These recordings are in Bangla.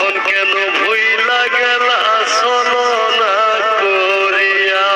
এখন কেন ভুইলা গেলা চলো না করিয়া।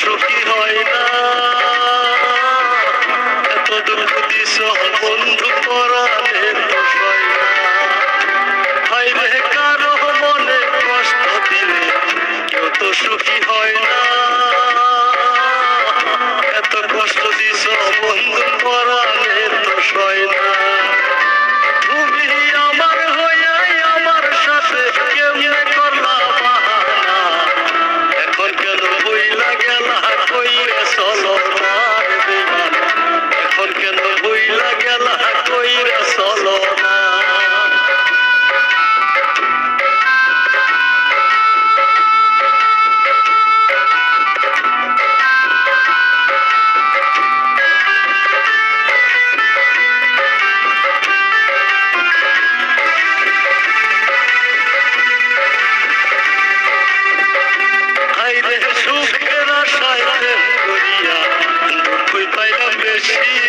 সুখী হয় না এত দুঃখ দিস বন্ধু পরাণের দোষই না। হায় রে কারো মনে কষ্ট দিলে কেউ তো সুখী হয় না এত কষ্ট দিস বন্ধু পরাণের দোষই না। তুমি আমার হইয়া আমার সাথে কেমনে করলা বাহানা এখন কেন বইলা গেলা কইরে চলো না বেমান এখন কেন বইলা গেলা কইরে চলো না। সুখের আশায় প্রেম করিয়া দুঃখ পাইলাম বেশি